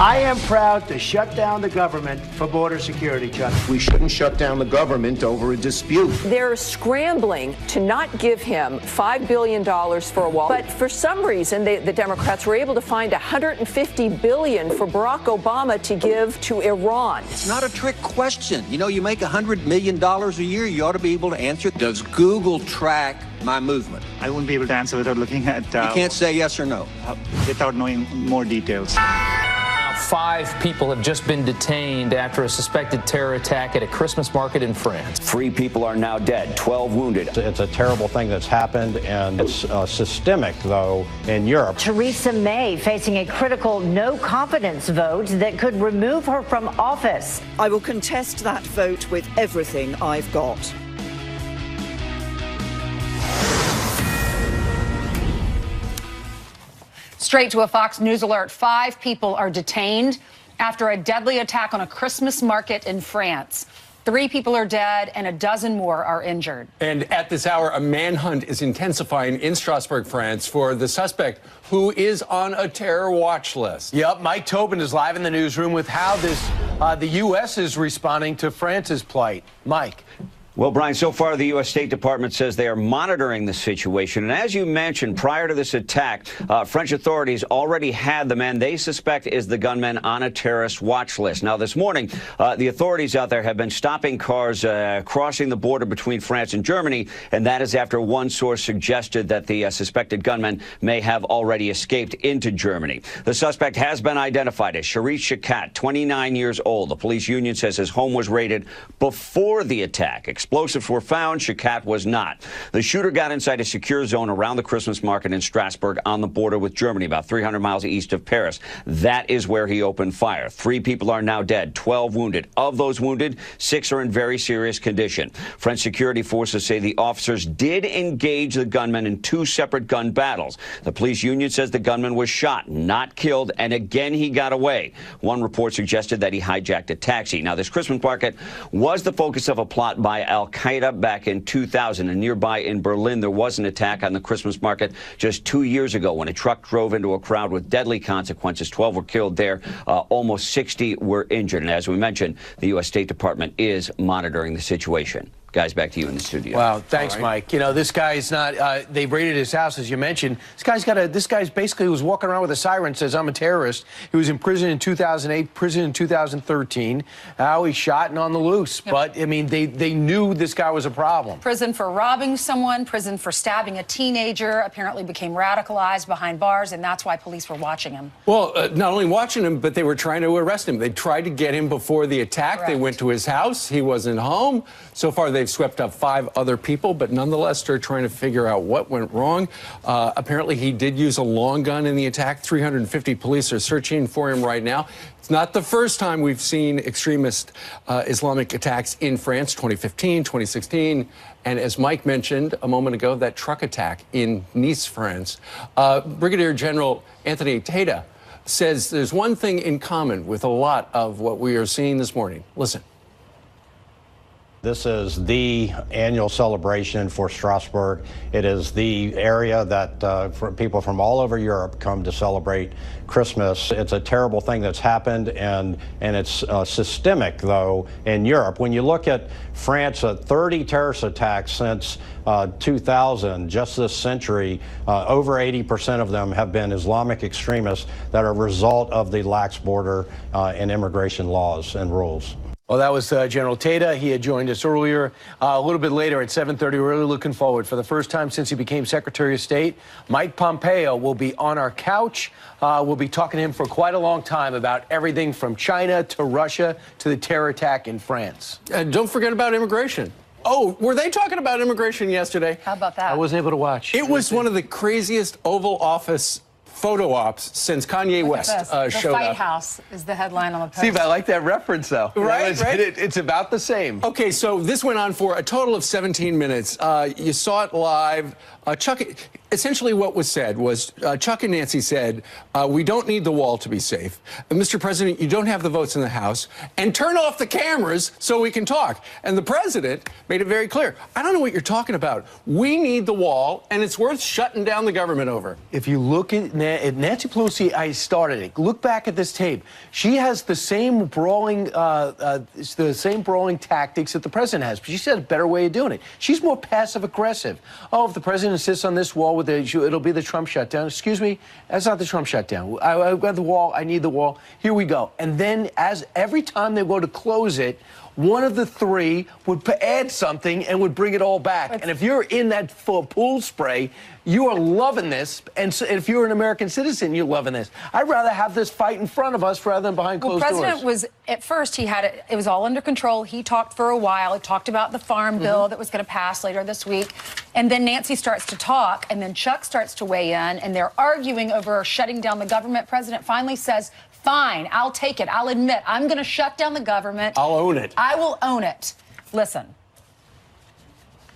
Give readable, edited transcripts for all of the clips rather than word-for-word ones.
I am proud to shut down the government for border security, Chuck. We shouldn't shut down the government over a dispute. They're scrambling to not give him $5 billion for a wall. But for some reason, the Democrats were able to find $150 billion for Barack Obama to give to Iran. It's not a trick question. You know, you make $100 million a year, you ought to be able to answer. Does Google track my movement? I wouldn't be able to answer without looking at... you can't say yes or no. Without knowing more details. 5 people have just been detained after a suspected terror attack at a Christmas market in France. 3 people are now dead, 12 wounded. It's a terrible thing that's happened, and it's systemic, though, in Europe. Theresa May facing a critical no-confidence vote that could remove her from office. I will contest that vote with everything I've got. Straight to a Fox News alert. 5 people are detained after a deadly attack on a Christmas market in France. 3 people are dead and a dozen more are injured. And at this hour, a manhunt is intensifying in Strasbourg, France, for the suspect who is on a terror watch list. Yep, Mike Tobin is live in the newsroom with how the U.S. is responding to France's plight. Mike. Well, Brian, so far the U.S. State Department says they are monitoring the situation. And as you mentioned, prior to this attack, French authorities already had the man they suspect is the gunman on a terrorist watch list. Now, this morning, the authorities out there have been stopping cars crossing the border between France and Germany. And that is after one source suggested that the suspected gunman may have already escaped into Germany. The suspect has been identified as Sharif Shakat, 29 years old. The police union says his home was raided before the attack. Explosives were found. Shakat was not. The shooter got inside a secure zone around the Christmas market in Strasbourg on the border with Germany, about 300 miles east of Paris. That is where he opened fire. 3 people are now dead, 12 wounded. Of those wounded, 6 are in very serious condition. French security forces say the officers did engage the gunman in 2 separate gun battles. The police union says the gunman was shot, not killed, and again he got away. One report suggested that he hijacked a taxi. Now, this Christmas market was the focus of a plot by Al-Qaeda back in 2000. And nearby in Berlin, there was an attack on the Christmas market just 2 years ago when a truck drove into a crowd with deadly consequences. 12 were killed there. Almost 60 were injured. And as we mentioned, the U.S. State Department is monitoring the situation. Guys, back to you in the studio. Wow, thanks, Mike. You know, this guy's not, they raided his house, as you mentioned. This guy's basically was walking around with a siren, says, I'm a terrorist. He was in prison in 2008, prison in 2013. Now he's shot and on the loose. Yep. But, I mean, they knew this guy was a problem. Prison for robbing someone, prison for stabbing a teenager, apparently became radicalized behind bars, and that's why police were watching him. Well, not only watching him, but they were trying to arrest him. They tried to get him before the attack. Correct. They went to his house. He wasn't home. So far, they've swept up 5 other people, but nonetheless, they're trying to figure out what went wrong. Apparently, he did use a long gun in the attack. 350 police are searching for him right now. It's not the first time we've seen extremist Islamic attacks in France, 2015, 2016. And as Mike mentioned a moment ago, that truck attack in Nice, France. Brigadier General Anthony Tata says there's one thing in common with a lot of what we are seeing this morning. Listen. This is the annual celebration for Strasbourg. It is the area that people from all over Europe come to celebrate Christmas. It's a terrible thing that's happened, and it's systemic, though, in Europe. When you look at France, 30 terrorist attacks since 2000, just this century, over 80% of them have been Islamic extremists that are a result of the lax border and immigration laws and rules. Well, that was General Tata. He had joined us earlier. A little bit later at 7:30, we're really looking forward. For the first time since he became Secretary of State, Mike Pompeo will be on our couch. We'll be talking to him for quite a long time about everything from China to Russia to the terror attack in France. And don't forget about immigration. Oh, were they talking about immigration yesterday? How about that? I wasn't able to watch. It was one of the craziest Oval Office photo ops since Kanye West showed up. The Fight House is the headline on the post. Steve, I like that reference, though. Right? It's about the same. Okay, so this went on for a total of 17 minutes. You saw it live. Chuck, essentially what was said was Chuck and Nancy said, we don't need the wall to be safe. Mr. President, you don't have the votes in the House, and turn off the cameras so we can talk. And the president made it very clear. I don't know what you're talking about. We need the wall, and it's worth shutting down the government over. If you look at Nancy Pelosi, I started it. Look back at this tape. She has the same brawling tactics that the president has, but she said a better way of doing it. She's more passive aggressive. Oh, if the president insists on this wall, it'll be the Trump shutdown. Excuse me, that's not the Trump shutdown. I've got the wall. I need the wall. Here we go. And then, as every time they go to close it, one of the three would add something and would bring it all back. And if you're in that pool spray, you are loving this. And so if you're an American citizen, you're loving this. I'd rather have this fight in front of us rather than behind closed doors. The president was, at first, he had it was all under control. He talked for a while. He talked about the farm bill that was going to pass later this week. And then Nancy starts to talk, and then Chuck starts to weigh in, and they're arguing over shutting down the government. President finally says, fine, I'll take it. I'll admit I'm going to shut down the government. I'll own it. I will own it. Listen.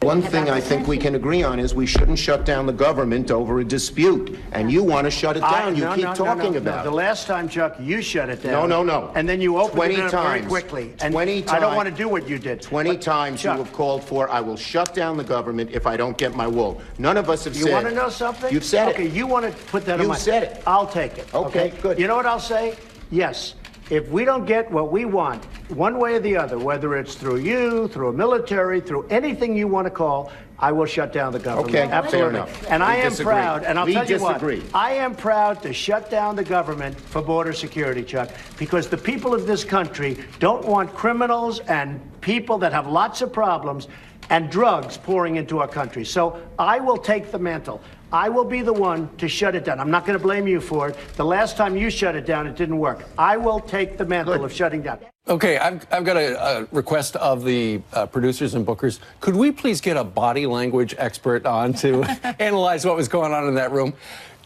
One thing I think we can agree on is we shouldn't shut down the government over a dispute. And you want to shut it down. You keep talking about it. The last time, Chuck, you shut it down. No. And then you opened 20 it up times. very quickly. And 20 times. I don't want to do what you did. 20 times Chuck, you have called for, I will shut down the government if I don't get my wall. None of us have said. You want to know something? You've said it. Okay, you want to put that on my... You said it. I'll take it. Okay, good. You know what I'll say? Yes. If we don't get what we want, one way or the other, whether it's through you, through a military, through anything you want to call, I will shut down the government. Okay, absolutely. fair enough. And I We am disagree. proud, and I'll We tell you disagree. what, I am proud to shut down the government for border security, Chuck, because the people of this country don't want criminals and people that have lots of problems and drugs pouring into our country. So I will take the mantle. I will be the one to shut it down. I'm not going to blame you for it. The last time you shut it down, it didn't work. I will take the mantle of shutting down. Okay, I've got a request of the producers and bookers. Could we please get a body language expert on to analyze what was going on in that room?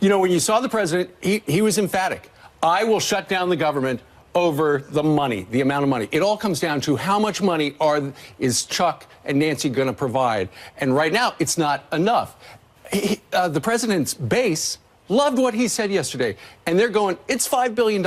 You know, when you saw the president, he was emphatic. I will shut down the government over the money, the amount of money. It all comes down to how much money is Chuck and Nancy going to provide. And right now, it's not enough. The president's base loved what he said yesterday. And they're going, it's $5 billion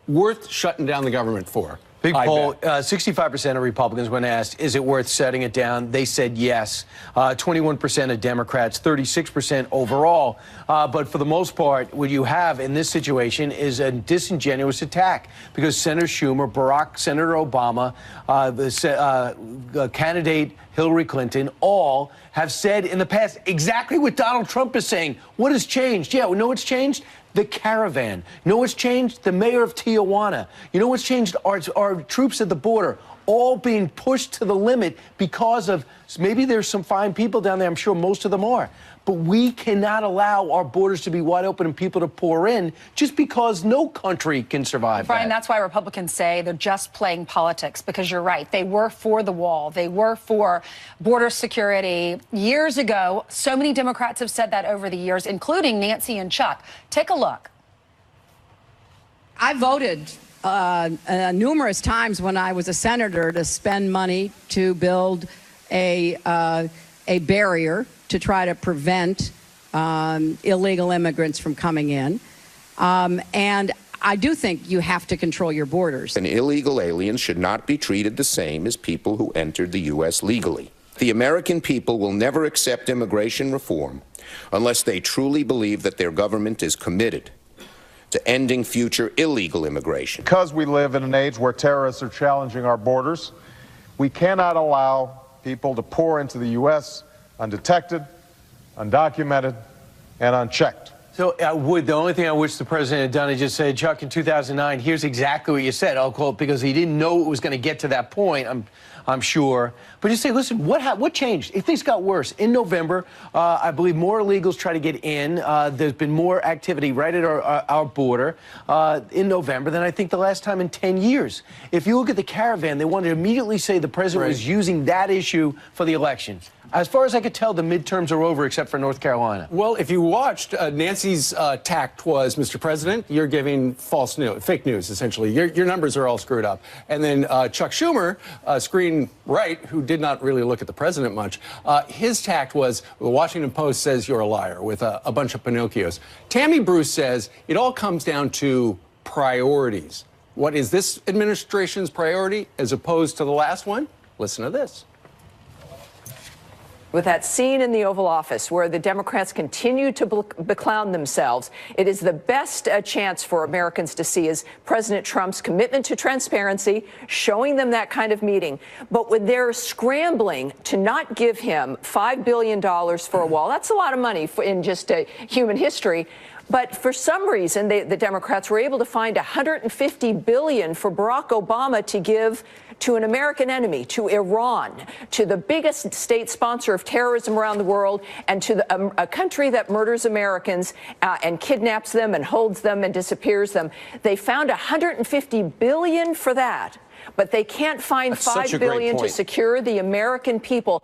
worth shutting down the government for. Big poll, 65% of Republicans, when asked, is it worth shutting it down? They said yes. 21% of Democrats, 36% overall. But for the most part, what you have in this situation is a disingenuous attack because Senator Schumer, Senator Obama, the candidate Hillary Clinton, all have said in the past exactly what Donald Trump is saying. What has changed? Yeah, we know what's changed? The caravan. You know what's changed? The mayor of Tijuana. You know what's changed? Our troops at the border all being pushed to the limit because of, maybe there's some fine people down there, I'm sure most of them are, but we cannot allow our borders to be wide open and people to pour in just because no country can survive. Brian, that's why Republicans say they're just playing politics, because you're right. They were for the wall. They were for border security years ago. So many Democrats have said that over the years, including Nancy and Chuck. Take a look. I voted numerous times when I was a senator to spend money to build a barrier to try to prevent illegal immigrants from coming in. And I do think you have to control your borders. And illegal aliens should not be treated the same as people who entered the U.S. legally. The American people will never accept immigration reform unless they truly believe that their government is committed to ending future illegal immigration. Because we live in an age where terrorists are challenging our borders, we cannot allow people to pour into the U.S. undetected, undocumented, and unchecked. So the only thing I wish the president had done is just say, Chuck, in 2009, here's exactly what you said. I'll quote, because he didn't know it was going to get to that point, I'm sure. But just say, listen, what changed? Things got worse. In November, I believe more illegals try to get in. There's been more activity right at our border in November than I think the last time in 10 years. If you look at the caravan, they wanted to immediately say the president was using that issue for the election. As far as I could tell, the midterms are over except for North Carolina. Well, if you watched, Nancy's tact was, Mr. President, you're giving false news, fake news, essentially. Your numbers are all screwed up. And then Chuck Schumer, screen right, who did not really look at the president much, his tact was, the Washington Post says you're a liar, with a bunch of Pinocchios. Tammy Bruce says it all comes down to priorities. What is this administration's priority as opposed to the last one? Listen to this. With that scene in the Oval Office where the Democrats continue to beclown themselves, it is the best chance for Americans to see is President Trump's commitment to transparency, showing them that kind of meeting. But when they're scrambling to not give him $5 billion for a wall, that's a lot of money in just human history. But for some reason, the Democrats were able to find $150 billion for Barack Obama to give to an American enemy, to Iran, to the biggest state sponsor of terrorism around the world, and to a country that murders Americans and kidnaps them and holds them and disappears them. They found $150 billion for that, but they can't find $5 billion to secure the American people.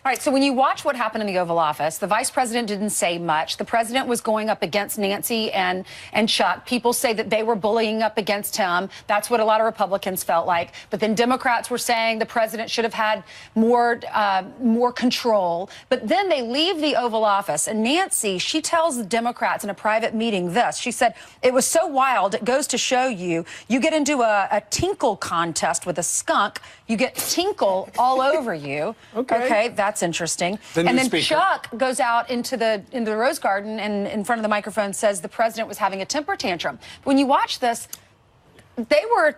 All right, so when you watch what happened in the Oval Office, the vice president didn't say much. The president was going up against Nancy and Chuck. People say that they were bullying up against him. That's what a lot of Republicans felt like. But then Democrats were saying the president should have had more control. But then they leave the Oval Office, and Nancy, she tells the Democrats in a private meeting this. She said, it was so wild, it goes to show you, you get into a tinkle contest with a skunk, you get tinkle all over you. Okay, that's interesting. And then Chuck goes out into the Rose Garden and in front of the microphone says the president was having a temper tantrum. When you watch this, they were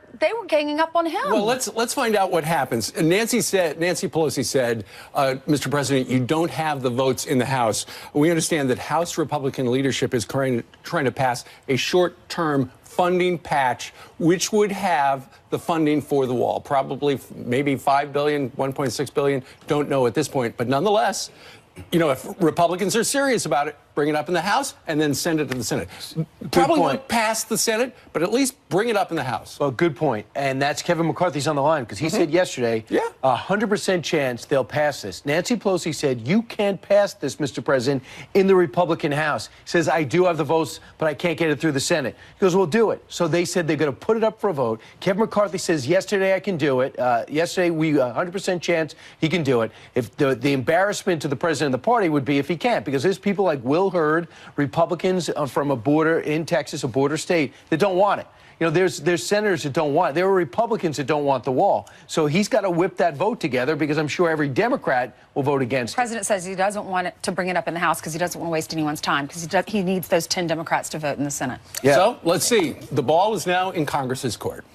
ganging up on him. Well, let's find out what happens. Nancy Pelosi said, Mr. President, you don't have the votes in the House. We understand that House Republican leadership is trying to pass a short-term funding patch, which would have the funding for the wall, probably maybe $5 billion, $1.6 billion, don't know at this point. But nonetheless, you know, if Republicans are serious about it, bring it up in the House and then send it to the Senate. Probably won't pass the Senate, but at least bring it up in the House. Well, good point. And that's Kevin McCarthy's on the line because he said yesterday, 100% chance they'll pass this. Nancy Pelosi said, you can't pass this, Mr. President, in the Republican House. He says, I do have the votes, but I can't get it through the Senate. He goes, well, do it. So they said they're going to put it up for a vote. Kevin McCarthy says, yesterday I can do it. Yesterday, 100% chance he can do it. If the embarrassment to the president of the party would be if he can't, because there's people like Will Hurd, Republicans from a border in Texas, a border state, that don't want it. You know, there's senators that don't want it. There are Republicans that don't want the wall. So he's got to whip that vote together because I'm sure every Democrat will vote against it. The president says he doesn't want it to bring it up in the House because he doesn't want to waste anyone's time because he needs those 10 Democrats to vote in the Senate. Yeah. So let's see. The ball is now in Congress's court.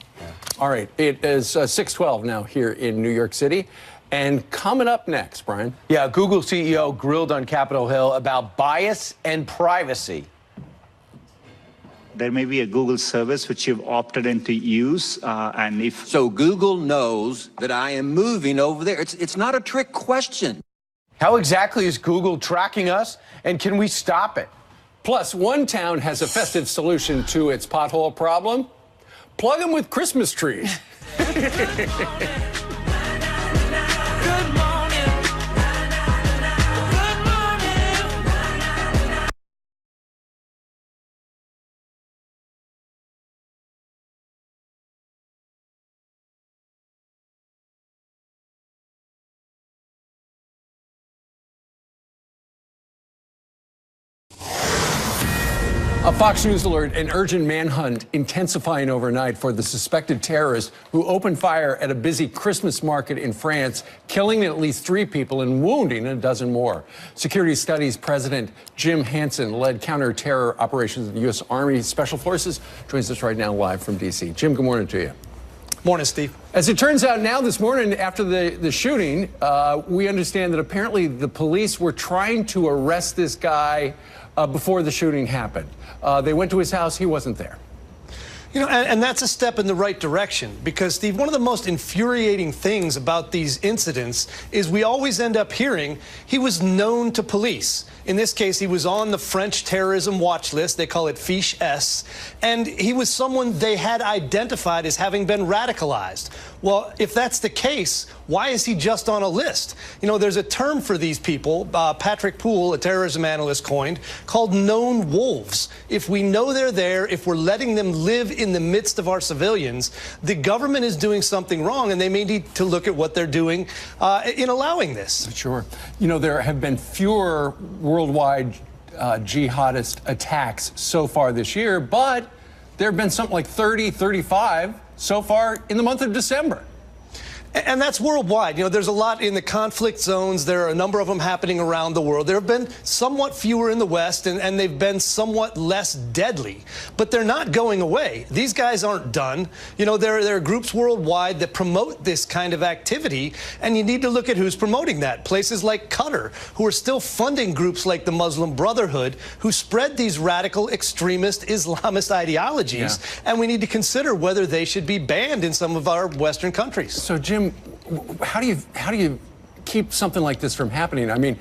All right. It is 6:12 now here in New York City. And coming up next, Brian. Yeah, Google CEO grilled on Capitol Hill about bias and privacy. There may be a Google service which you've opted in to use, and if so, Google knows that I am moving over there. It's not a trick question. How exactly is Google tracking us, and can we stop it? Plus, one town has a festive solution to its pothole problem. Plug them with Christmas trees. A Fox News alert, an urgent manhunt intensifying overnight for the suspected terrorist who opened fire at a busy Christmas market in France, killing at least 3 people and wounding a dozen more. Security Studies President Jim Hansen led counter-terror operations of the U.S. Army Special Forces. Joins us right now live from D.C. Jim, good morning to you. Morning, Steve. As it turns out now this morning after the shooting, we understand that apparently the police were trying to arrest this guy before the shooting happened. They went to his house. He wasn't there. You know, and that's a step in the right direction because, Steve, one of the most infuriating things about these incidents is we always end up hearing he was known to police. In this case, he was on the French terrorism watch list. They call it Fiche S. And he was someone they had identified as having been radicalized. Well, if that's the case, why is he just on a list? You know, there's a term for these people, Patrick Poole, a terrorism analyst, coined, called known wolves. If we know they're there, if we're letting them live in the midst of our civilians, the government is doing something wrong, and they may need to look at what they're doing in allowing this. Sure. You know, there have been fewer worldwide jihadist attacks so far this year, but there have been something like 30, 35 so far in the month of December. And that's worldwide. You know, there's a lot in the conflict zones. There are a number of them happening around the world. There have been somewhat fewer in the West, and they've been somewhat less deadly. But they're not going away. These guys aren't done. You know, there are groups worldwide that promote this kind of activity, and you need to look at who's promoting that. Places like Qatar, who are still funding groups like the Muslim Brotherhood, who spread these radical extremist Islamist ideologies. Yeah. And we need to consider whether they should be banned in some of our Western countries. So, Jim, how do you keep something like this from happening? I mean,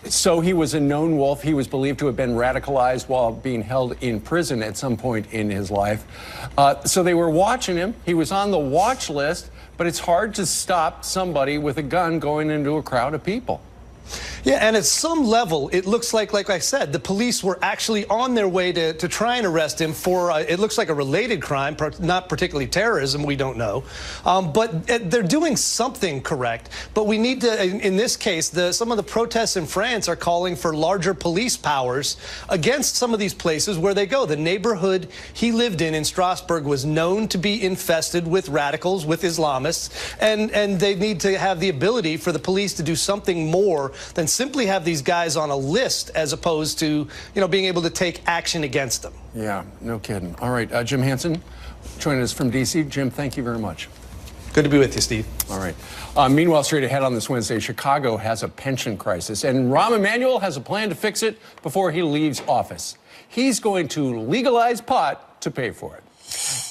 so he was a known wolf. He was believed to have been radicalized while being held in prison at some point in his life. So they were watching him. He was on the watch list, but it's hard to stop somebody with a gun going into a crowd of people. Yeah, and at some level, it looks like I said, the police were actually on their way to try and arrest him for, it looks like a related crime, not particularly terrorism, we don't know. But they're doing something correct. But we need to, in this case, some of the protests in France are calling for larger police powers against some of these places where they go. The neighborhood he lived in Strasbourg was known to be infested with radicals, with Islamists, and they need to have the ability for the police to do something more than simply have these guys on a list as opposed to, you know, being able to take action against them. Yeah, no kidding. All right, Jim Hansen joining us from D.C. Jim, thank you very much. Good to be with you, Steve. All right. Meanwhile, straight ahead on this Wednesday, Chicago has a pension crisis, and Rahm Emanuel has a plan to fix it before he leaves office. He's going to legalize pot to pay for it.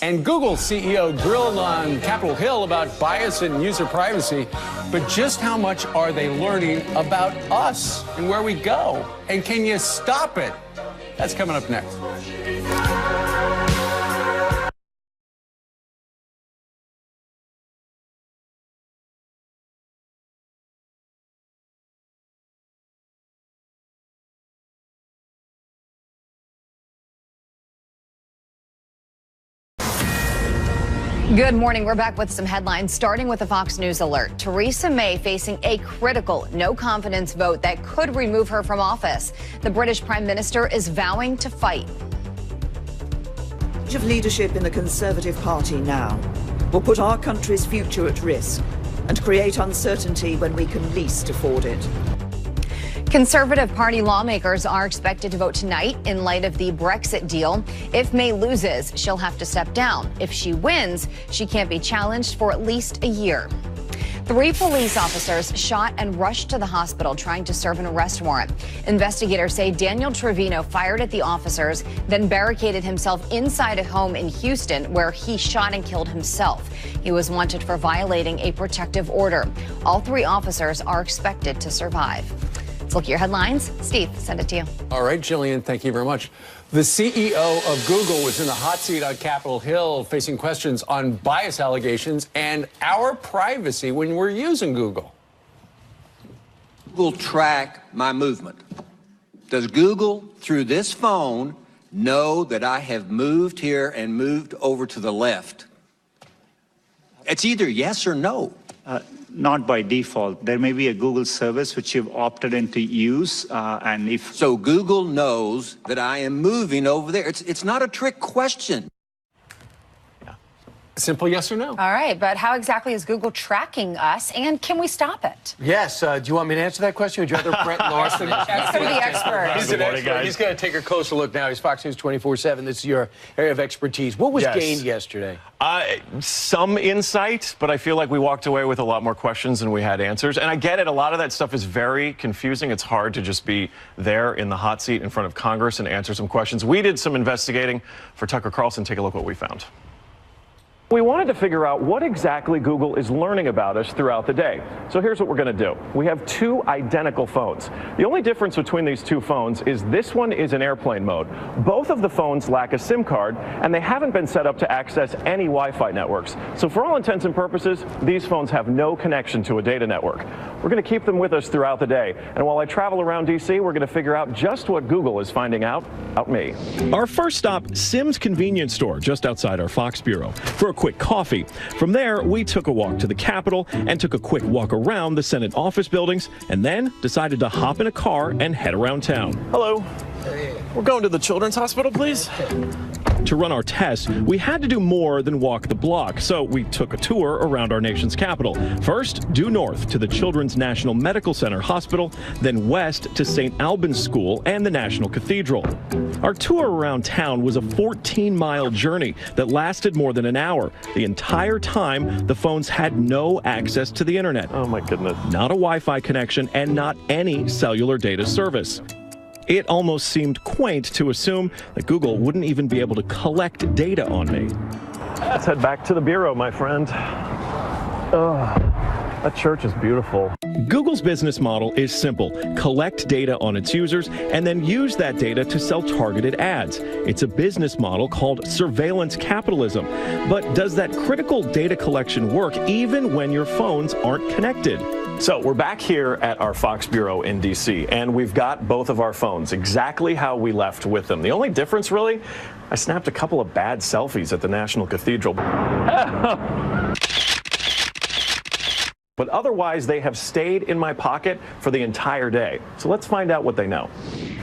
And Google CEO grilled on Capitol Hill about bias and user privacy, but just how much are they learning about us and where we go? And can you stop it? That's coming up next. Good morning. We're back with some headlines, starting with a Fox News alert. Theresa May facing a critical no-confidence vote that could remove her from office. The British Prime Minister is vowing to fight. Of leadership in the Conservative Party now will put our country's future at risk and create uncertainty when we can least afford it. Conservative Party lawmakers are expected to vote tonight in light of the Brexit deal. If May loses, she'll have to step down. If she wins, she can't be challenged for at least a year. 3 police officers shot and rushed to the hospital trying to serve an arrest warrant. Investigators say Daniel Trevino fired at the officers, then barricaded himself inside a home in Houston where he shot and killed himself. He was wanted for violating a protective order. All 3 officers are expected to survive. Let's look at your headlines. Steve, send it to you. All right, Jillian, thank you very much. The CEO of Google was in the hot seat on Capitol Hill facing questions on bias allegations and our privacy when we're using Google. Google track my movement. Does Google, through this phone, know that I have moved here and moved over to the left? It's either yes or no. Not by default. There may be a Google service which you've opted in to use, and if... So Google knows that I am moving over there. It's not a trick question. Simple yes or no. All right, but how exactly is Google tracking us, and can we stop it? Yes. Do you want me to answer that question, or would you rather Brett Larson? That's going to be the expert. He's an expert. He's going to take a closer look now. He's Fox News 24/7. This is your area of expertise. What was gained yesterday? Some insight, but I feel like we walked away with a lot more questions than we had answers. And I get it. A lot of that stuff is very confusing. It's hard to just be there in the hot seat in front of Congress and answer some questions. We did some investigating for Tucker Carlson. Take a look what we found. We wanted to figure out what exactly Google is learning about us throughout the day. So here's what we're going to do. We have two identical phones. The only difference between these two phones is this one is in airplane mode. Both of the phones lack a SIM card, and they haven't been set up to access any Wi-Fi networks. So for all intents and purposes, these phones have no connection to a data network. We're going to keep them with us throughout the day. And while I travel around DC, we're going to figure out just what Google is finding out about me. Our first stop, Sim's Convenience Store, just outside our Fox Bureau, for a quick coffee. From there, we took a walk to the Capitol and took a quick walk around the Senate office buildings, and then decided to hop in a car and head around town. Hello. Hey. We're going to the Children's Hospital, please. To run our test, we had to do more than walk the block, so we took a tour around our nation's capital. First, due north to the Children's National Medical Center Hospital, then west to St. Albans School and the National Cathedral. Our tour around town was a 14-mile journey that lasted more than an hour. The entire time, the phones had no access to the internet. Oh my goodness. Not a Wi-Fi connection and not any cellular data service. It almost seemed quaint to assume that Google wouldn't even be able to collect data on me. Let's head back to the Bureau, my friend. That church is beautiful. Google's business model is simple. Collect data on its users and then use that data to sell targeted ads. It's a business model called surveillance capitalism. But does that critical data collection work even when your phones aren't connected? So we're back here at our Fox Bureau in DC, and we've got both of our phones exactly how we left with them. The only difference, really, I snapped a couple of bad selfies at the National Cathedral. But otherwise, they have stayed in my pocket for the entire day. So let's find out what they know.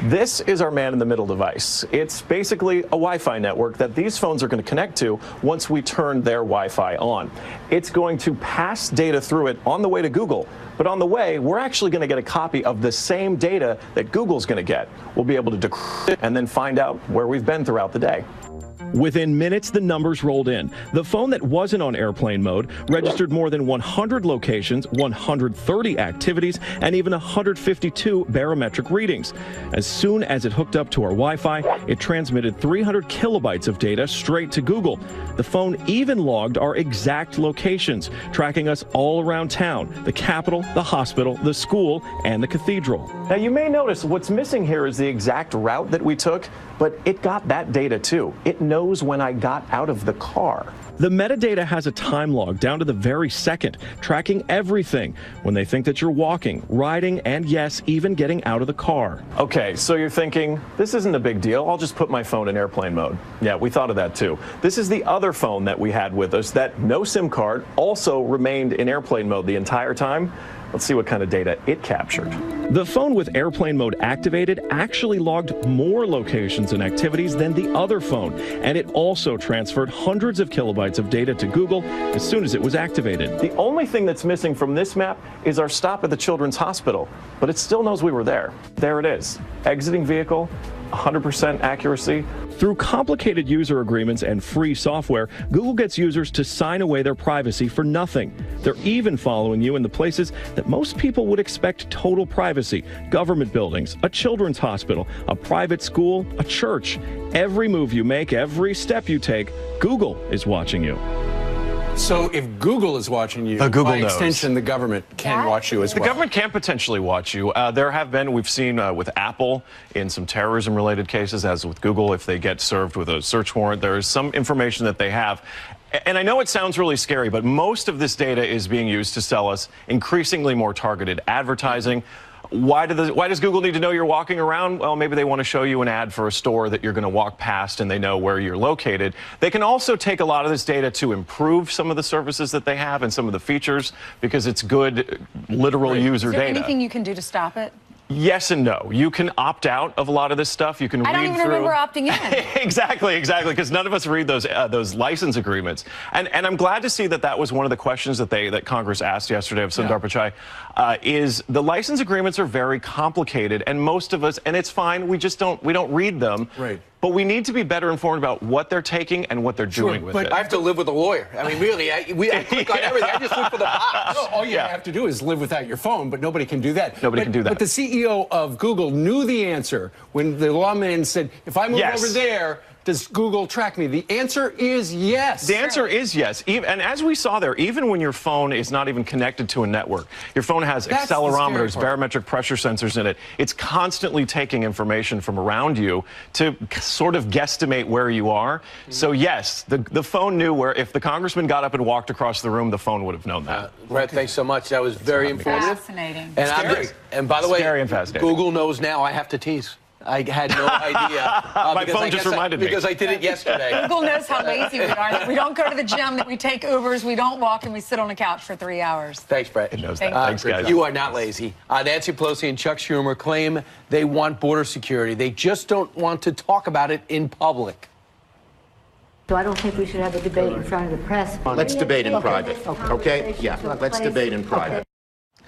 This is our man-in-the-middle device. It's basically a Wi-Fi network that these phones are going to connect to once we turn their Wi-Fi on. It's going to pass data through it on the way to Google. But on the way, we're actually going to get a copy of the same data that Google's going to get. We'll be able to decrypt it and then find out where we've been throughout the day. Within minutes, the numbers rolled in. The phone that wasn't on airplane mode registered more than 100 locations, 130 activities, and even 152 barometric readings. As soon as it hooked up to our Wi-Fi, it transmitted 300 kilobytes of data straight to Google. The phone even logged our exact locations, tracking us all around town, the Capitol, the hospital, the school, and the cathedral. Now, you may notice what's missing here is the exact route that we took, but it got that data too. It knows when I got out of the car. The metadata has a time log down to the very second, tracking everything when they think that you're walking, riding, and yes, even getting out of the car. Okay, so you're thinking, this isn't a big deal. I'll just put my phone in airplane mode. Yeah, we thought of that too. This is the other phone that we had with us that no SIM card also remained in airplane mode the entire time. Let's see what kind of data it captured. The phone with airplane mode activated actually logged more locations and activities than the other phone, and it also transferred hundreds of kilobytes of data to Google as soon as it was activated. The only thing that's missing from this map is our stop at the Children's Hospital, but it still knows we were there. There it is. Exiting vehicle, 100% accuracy. Through complicated user agreements and free software, Google gets users to sign away their privacy for nothing. They're even following you in the places that most people would expect total privacy: government buildings, a children's hospital, a private school, a church. Every move you make, every step you take, Google is watching you. So if Google is watching you, Google by knows. extension, the government can watch you as well. The government can potentially watch you. There have been, we've seen with Apple in some terrorism-related cases, as with Google, if they get served with a search warrant, there is some information that they have. And I know it sounds really scary, but most of this data is being used to sell us increasingly more targeted advertising. Why does Google need to know you're walking around? Well, maybe they want to show you an ad for a store that you're going to walk past and they know where you're located. They can also take a lot of this data to improve some of the services that they have and some of the features because it's good, literal user data. Is there anything you can do to stop it? Yes and no. You can opt out of a lot of this stuff. You can read through. I don't even remember opting in. Exactly, because none of us read those license agreements. And I'm glad to see that that was one of the questions that Congress asked yesterday of Sundar Pichai. Is the license agreements are very complicated, and most of us, and it's fine. We don't read them. Right. But we need to be better informed about what they're taking and what they're doing with it. But I have to live with a lawyer. I mean, really, I click on everything. I just look for the box. No, all you have to do is live without your phone, but nobody can do that. Nobody can do that. But the CEO of Google knew the answer when the lawman said, if I move over there, does Google track me? The answer is yes. The answer is yes. And as we saw there, even when your phone is not even connected to a network, your phone has accelerometers, barometric pressure sensors in it. It's constantly taking information from around you to sort of guesstimate where you are. So yes, the phone knew where, if the congressman got up and walked across the room, the phone would have known that. Brett, thanks so much. That was very informative. Fascinating. And by the way, Scary and fascinating. Google knows now I have to tease. I had no idea. My phone just reminded me. Because I did it yesterday. Google knows how lazy we are, that we don't go to the gym, that we take Ubers, we don't walk, and we sit on a couch for 3 hours. Thanks, Brett. It knows that. Thanks, guys. You are not lazy. Nancy Pelosi and Chuck Schumer claim they want border security. They just don't want to talk about it in public. So I don't think we should have a debate in front of the press. Let's debate in private, okay? Yeah, let's debate in private.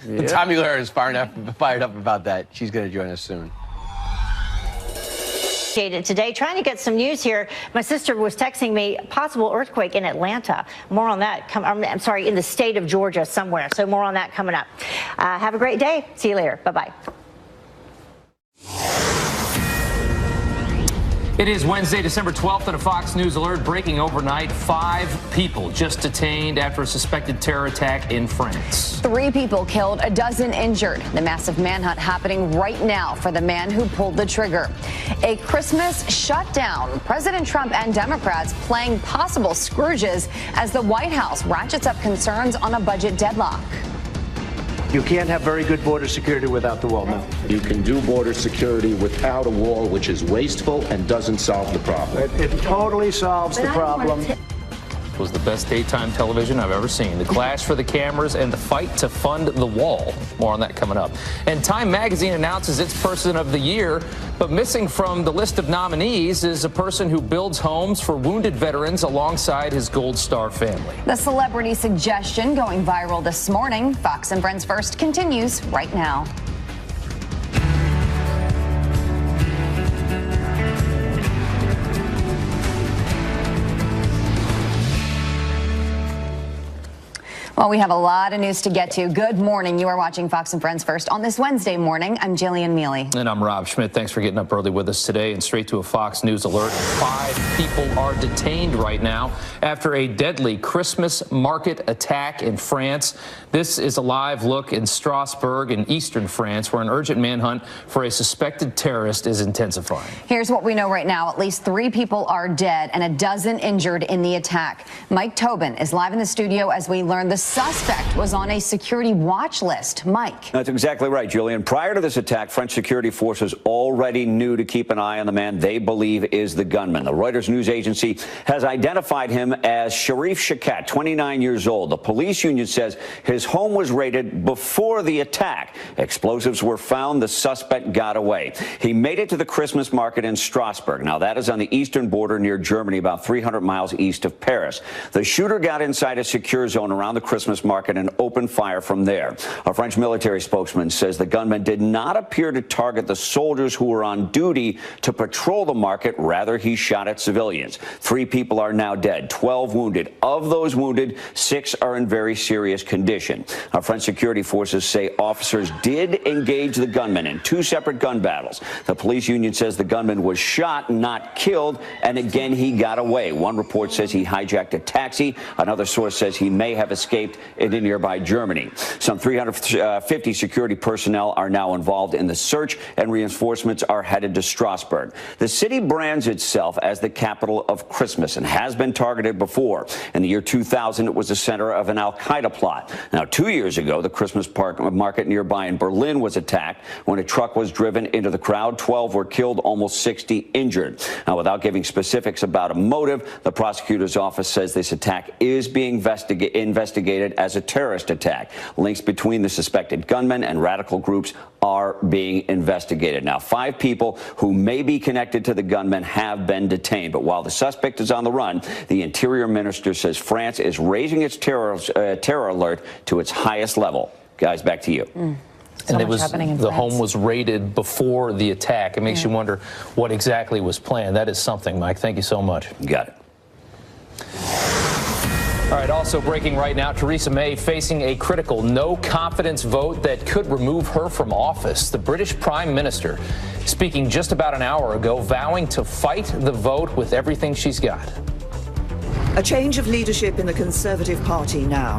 Yeah. Tommy Lara is fired up about that. She's going to join us soon. Today, trying to get some news here. My sister was texting me possible earthquake in Atlanta. More on that. I'm sorry, in the state of Georgia somewhere. So more on that coming up. Have a great day. See you later. Bye-bye. It is Wednesday, December 12th, and a Fox News alert breaking overnight. 5 people just detained after a suspected terror attack in France. 3 people killed, a dozen injured. The massive manhunt happening right now for the man who pulled the trigger. A Christmas shutdown. President Trump and Democrats playing possible Scrooges as the White House ratchets up concerns on a budget deadlock. You can't have very good border security without the wall, no. You can do border security without a wall, which is wasteful and doesn't solve the problem. It totally solves the problem. Was the best daytime television I've ever seen. The clash for the cameras and the fight to fund the wall. More on that coming up. And Time Magazine announces its Person of the Year, but missing from the list of nominees is a person who builds homes for wounded veterans alongside his Gold Star family. The celebrity suggestion going viral this morning. Fox and Friends First continues right now. Well, we have a lot of news to get to. Good morning. You are watching Fox and Friends First on this Wednesday morning. I'm Jillian Mealy. And I'm Rob Schmidt. Thanks for getting up early with us today. And straight to a Fox News alert. 5 people are detained right now after a deadly Christmas market attack in France. This is a live look in Strasbourg in eastern France, where an urgent manhunt for a suspected terrorist is intensifying. Here's what we know right now. At least 3 people are dead and a dozen injured in the attack. Mike Tobin is live in the studio as we learn the suspect was on a security watch list. Mike. That's exactly right, Julian. Prior to this attack, French security forces already knew to keep an eye on the man they believe is the gunman. The Reuters news agency has identified him as Sharif Shakat, 29 years old. The police union says his home was raided before the attack. Explosives were found. The suspect got away. He made it to the Christmas market in Strasbourg. Now, that is on the eastern border near Germany, about 300 miles east of Paris. The shooter got inside a secure zone around the Christmas market and opened fire from there. A French military spokesman says the gunman did not appear to target the soldiers who were on duty to patrol the market. Rather, he shot at civilians. 3 people are now dead, 12 wounded. Of those wounded, 6 are in very serious condition. Our French security forces say officers did engage the gunman in 2 separate gun battles. The police union says the gunman was shot, not killed, and again, he got away. One report says he hijacked a taxi. Another source says he may have escaped into nearby Germany. Some 350 security personnel are now involved in the search, and reinforcements are headed to Strasbourg. The city brands itself as the capital of Christmas and has been targeted before. In the year 2000, it was the center of an al-Qaeda plot. Now, 2 years ago, the Christmas market nearby in Berlin was attacked. When a truck was driven into the crowd, 12 were killed, almost 60 injured. Now, without giving specifics about a motive, the prosecutor's office says this attack is being investigated as a terrorist attack. Links between the suspected gunman and radical groups are being investigated. Now, 5 people who may be connected to the gunman have been detained. But while the suspect is on the run, the Interior Minister says France is raising its terror alert to its highest level. Guys, back to you. And it was the home was raided before the attack. It makes you wonder what exactly was planned. That is something, Mike. Thank you so much. You got it. All right, also breaking right now, Theresa May facing a critical no-confidence vote that could remove her from office. The British Prime Minister speaking just about an hour ago, vowing to fight the vote with everything she's got. A change of leadership in the Conservative Party now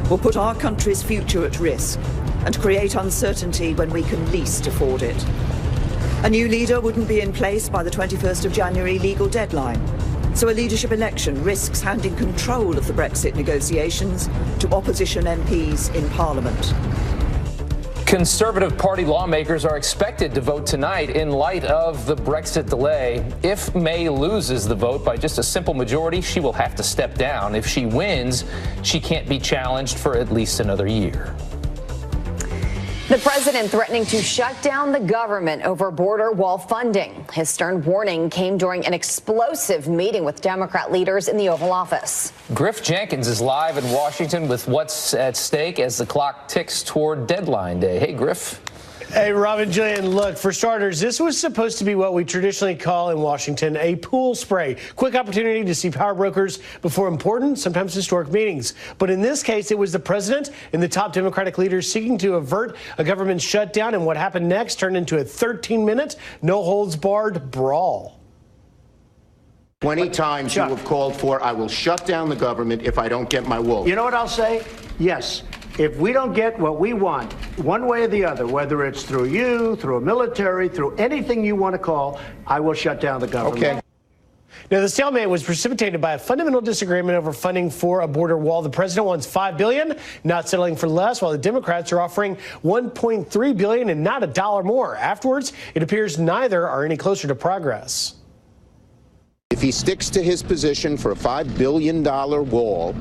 will put our country's future at risk and create uncertainty when we can least afford it. A new leader wouldn't be in place by the 21st of January legal deadline. So a leadership election risks handing control of the Brexit negotiations to opposition MPs in Parliament. Conservative Party lawmakers are expected to vote tonight in light of the Brexit delay. If May loses the vote by just a simple majority, she will have to step down. If she wins, she can't be challenged for at least another year. The president threatening to shut down the government over border wall funding. His stern warning came during an explosive meeting with Democrat leaders in the Oval Office. Griff Jenkins is live in Washington with what's at stake as the clock ticks toward deadline day. Hey, Griff. Hey, Robin, Julian, look, for starters, this was supposed to be what we traditionally call in Washington a pool spray. Quick opportunity to see power brokers before important, sometimes historic meetings. But in this case, it was the president and the top Democratic leaders seeking to avert a government shutdown, and what happened next turned into a 13-minute, no-holds-barred brawl. 20 times you have called for, I will shut down the government if I don't get my wool. You know what I'll say? Yes. If we don't get what we want, one way or the other, whether it's through you, through a military, through anything you want to call, I will shut down the government. Okay. Now, the stalemate was precipitated by a fundamental disagreement over funding for a border wall. The president wants $5 billion, not settling for less, while the Democrats are offering $1.3 billion and not a dollar more. Afterwards, it appears neither are any closer to progress. If he sticks to his position for a $5 billion wall,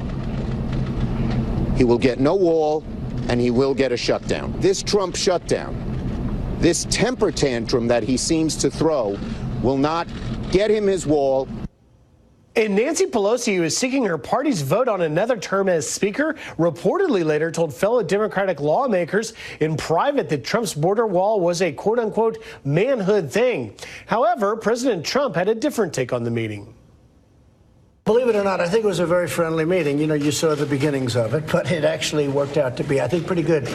he will get no wall, and he will get a shutdown. This Trump shutdown, this temper tantrum that he seems to throw, will not get him his wall. And Nancy Pelosi, who is seeking her party's vote on another term as Speaker, reportedly later told fellow Democratic lawmakers in private that Trump's border wall was a quote-unquote manhood thing. However, President Trump had a different take on the meeting. Believe it or not, I think it was a very friendly meeting. You know, you saw the beginnings of it, but it actually worked out to be, I think, pretty good.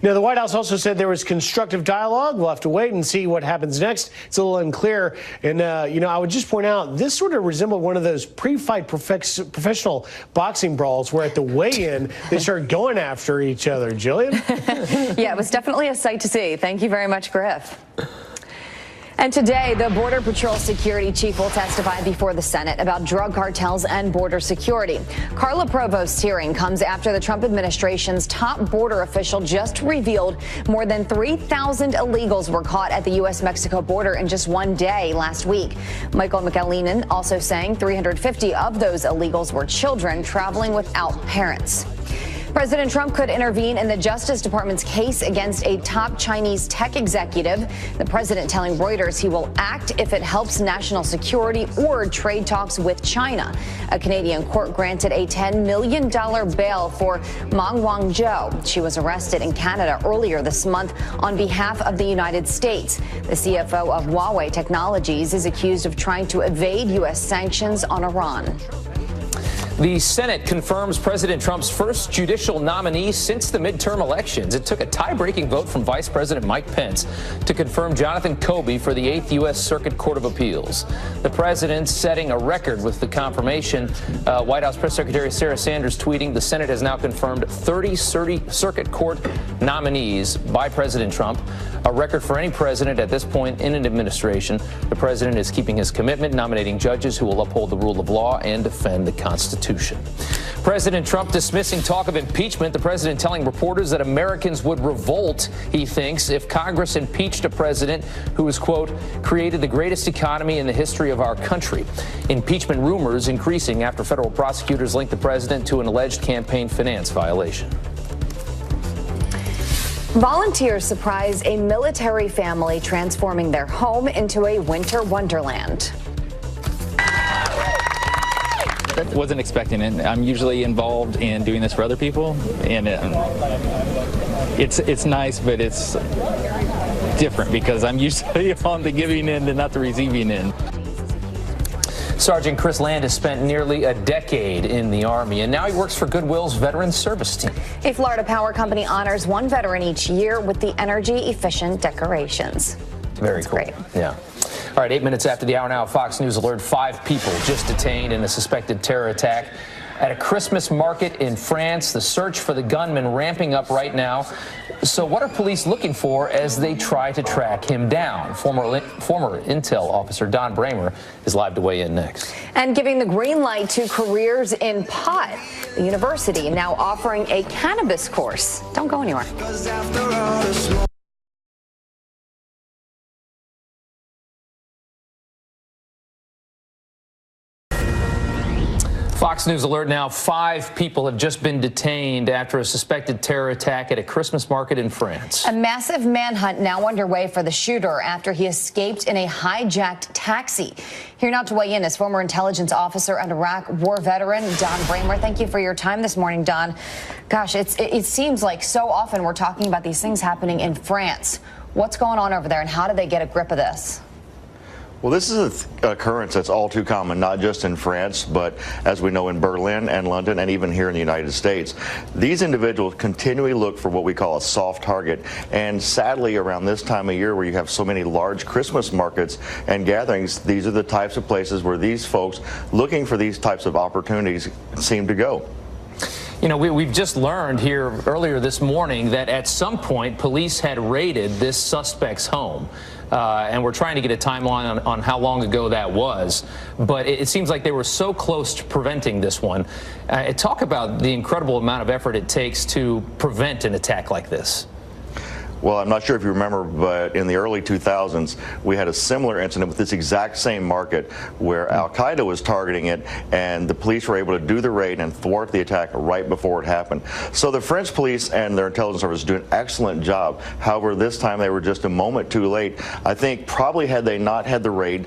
Now, the White House also said there was constructive dialogue. We'll have to wait and see what happens next. It's a little unclear. And, you know, I would just point out, this sort of resembled one of those pre-fight professional boxing brawls where at the weigh-in, they start going after each other. Jillian? Yeah, it was definitely a sight to see. Thank you very much, Griff. And today, the Border Patrol security chief will testify before the Senate about drug cartels and border security. Carla Provost's hearing comes after the Trump administration's top border official just revealed more than 3,000 illegals were caught at the U.S.-Mexico border in just one day last week. Michael McAleenan also saying 350 of those illegals were children traveling without parents. President Trump could intervene in the Justice Department's case against a top Chinese tech executive. The president telling Reuters he will act if it helps national security or trade talks with China. A Canadian court granted a $10 million bail for Meng Wanzhou. She was arrested in Canada earlier this month on behalf of the United States. The CFO of Huawei Technologies is accused of trying to evade U.S. sanctions on Iran. The Senate confirms President Trump's first judicial nominee since the midterm elections. It took a tie-breaking vote from Vice President Mike Pence to confirm Jonathan Kobe for the 8th U.S. Circuit Court of Appeals. The president setting a record with the confirmation. White House Press Secretary Sarah Sanders tweeting, the Senate has now confirmed 30 Circuit Court nominees by President Trump, a record for any president at this point in an administration. The president is keeping his commitment, nominating judges who will uphold the rule of law and defend the Constitution. President Trump dismissing talk of impeachment. The president telling reporters that Americans would revolt, he thinks, if Congress impeached a president who has, quote, created the greatest economy in the history of our country. Impeachment rumors increasing after federal prosecutors linked the president to an alleged campaign finance violation. Volunteers surprise a military family transforming their home into a winter wonderland. Wasn't expecting it. I'm usually involved in doing this for other people, and it's nice, but it's different because I'm usually on the giving end and not the receiving end. Sergeant Chris Landis spent nearly a decade in the Army, and now he works for Goodwill's Veterans Service Team. A Florida power company honors one veteran each year with the energy efficient decorations. Very cool. Great. Yeah. All right, 8 minutes after the hour now, Fox News Alert. 5 people just detained in a suspected terror attack at a Christmas market in France. The search for the gunman ramping up right now. So what are police looking for as they try to track him down? Former Intel officer Don Bramer is live to weigh in next. And giving the green light to careers in pot. The university now offering a cannabis course. Don't go anywhere. Fox News Alert now. 5 people have just been detained after a suspected terror attack at a Christmas market in France. A massive manhunt now underway for the shooter after he escaped in a hijacked taxi. Here now to weigh in is former intelligence officer and Iraq war veteran Don Bramer. Thank you for your time this morning, Don. Gosh, it seems like so often we're talking about these things happening in France. What's going on over there, and how do they get a grip of this? Well, this is an occurrence that's all too common, not just in France, but as we know in Berlin and London and even here in the United States. These individuals continually look for what we call a soft target. And sadly, around this time of year where you have so many large Christmas markets and gatherings, these are the types of places where these folks looking for these types of opportunities seem to go. You know, we've just learned here earlier this morning that at some point police had raided this suspect's home. And we're trying to get a timeline on how long ago that was. But it seems like they were so close to preventing this one. Talk about the incredible amount of effort it takes to prevent an attack like this. Well, I'm not sure if you remember, but in the early 2000s, we had a similar incident with this exact same market where Al-Qaeda was targeting it, and the police were able to do the raid and thwart the attack right before it happened. So the French police and their intelligence service do an excellent job. However, this time they were just a moment too late. I think probably had they not had the raid,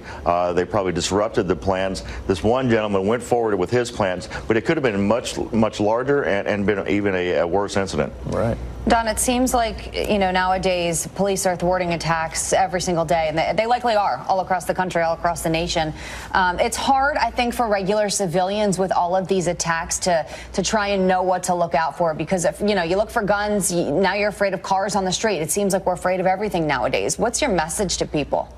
they probably disrupted the plans. This one gentleman went forward with his plans, but it could have been much larger and been even a worse incident. Right. Don, it seems like, you know, nowadays police are thwarting attacks every single day, and they likely are all across the country, all across the nation. It's hard, I think, for regular civilians with all of these attacks to try and know what to look out for, because if, you know, you look for guns, now you're afraid of cars on the street. It seems like we're afraid of everything nowadays. What's your message to people?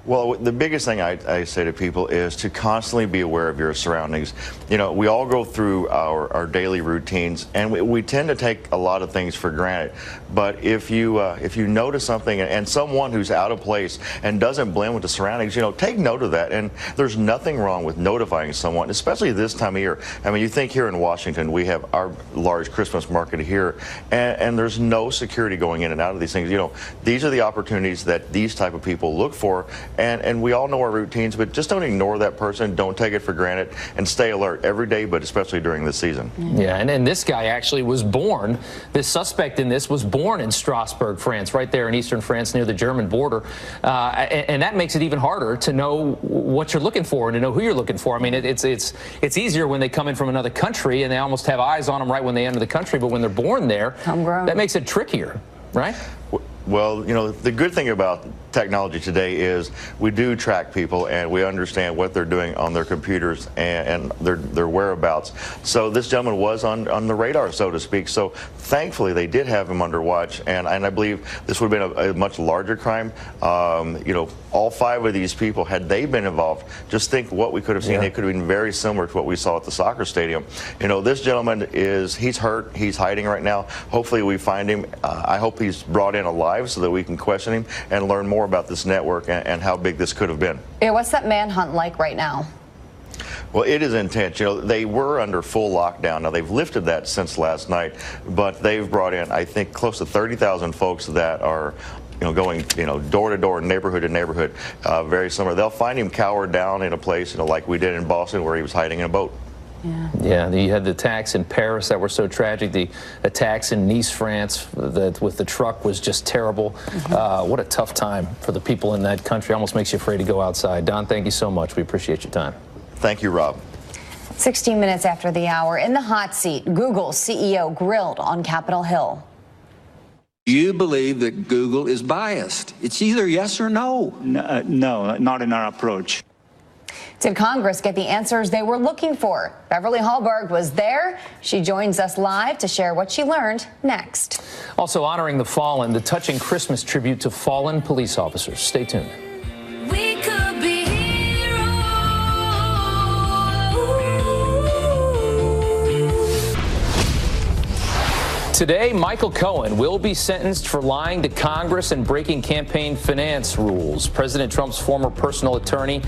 Well, the biggest thing I say to people is to constantly be aware of your surroundings. You know, we all go through our daily routines, and we tend to take a lot of things for granted. But if you notice something and someone who's out of place and doesn't blend with the surroundings, you know, take note of that. And there's nothing wrong with notifying someone, especially this time of year. I mean, you think here in Washington, we have our large Christmas market here, and there's no security going in and out of these things. You know, these are the opportunities that these type of people look for. And we all know our routines, but just don't ignore that person. Don't take it for granted, and stay alert every day, but especially during this season. Yeah, and this guy actually was born, this suspect in this was born in Strasbourg, France, right there in eastern France near the German border. And that makes it even harder to know what you're looking for and to know who you're looking for. I mean, it's easier when they come in from another country and they almost have eyes on them right when they enter the country, but when they're born there, that makes it trickier, right? Well, you know, the good thing about technology today is we do track people and we understand what they're doing on their computers and their whereabouts. So this gentleman was on the radar, so to speak. So thankfully they did have him under watch, and I believe this would have been a much larger crime. You know, all 5 of these people, had they been involved, just think what we could have seen. Yeah. It could have been very similar to what we saw at the soccer stadium. You know, this gentleman he's hurt, he's hiding right now. Hopefully we find him. I hope he's brought in alive so that we can question him and learn more about this network and how big this could have been. Yeah, what's that manhunt like right now? Well, it is intense. You know, they were under full lockdown. Now, they've lifted that since last night, but they've brought in, I think, close to 30,000 folks that are, you know, going, you know, door to door, neighborhood to neighborhood, very similar. They'll find him cowered down in a place, you know, like we did in Boston, where he was hiding in a boat. Yeah, you had the attacks in Paris that were so tragic. The attacks in Nice, France, with the truck was just terrible. What a tough time for the people in that country. Almost makes you afraid to go outside. Don, thank you so much. We appreciate your time. Thank you, Rob. 16 minutes after the hour, in the hot seat, Google's CEO grilled on Capitol Hill. Do you believe that Google is biased? It's either yes or no. No, not in our approach. Did Congress get the answers they were looking for? Beverly Hallberg was there. She joins us live to share what she learned next. Also honoring the fallen, the touching Christmas tribute to fallen police officers. Stay tuned. We could be heroes. Today, Michael Cohen will be sentenced for lying to Congress and breaking campaign finance rules. President Trump's former personal attorney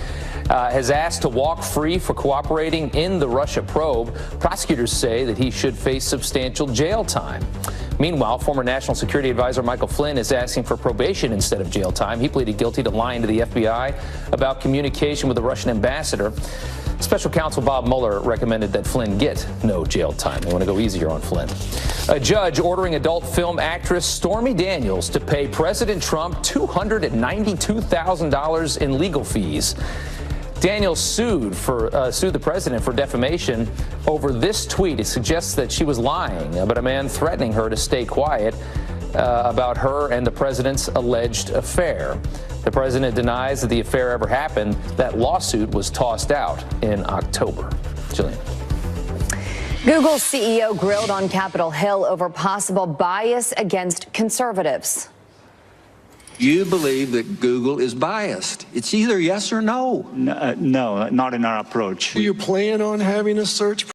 has asked to walk free for cooperating in the Russia probe. Prosecutors say that he should face substantial jail time. Meanwhile, former National Security Advisor Michael Flynn is asking for probation instead of jail time. He pleaded guilty to lying to the FBI about communication with the Russian ambassador. Special counsel Bob Mueller recommended that Flynn get no jail time. They want to go easier on Flynn. A judge ordering adult film actress Stormy Daniels to pay President Trump $292,000 in legal fees. Daniels sued the president for defamation over this tweet. It suggests that she was lying about a man threatening her to stay quiet about her and the president's alleged affair. The president denies that the affair ever happened. That lawsuit was tossed out in October. Jillian. Google's CEO grilled on Capitol Hill over possible bias against conservatives. You believe that Google is biased. It's either yes or no. No, not in our approach. Do you plan on having a search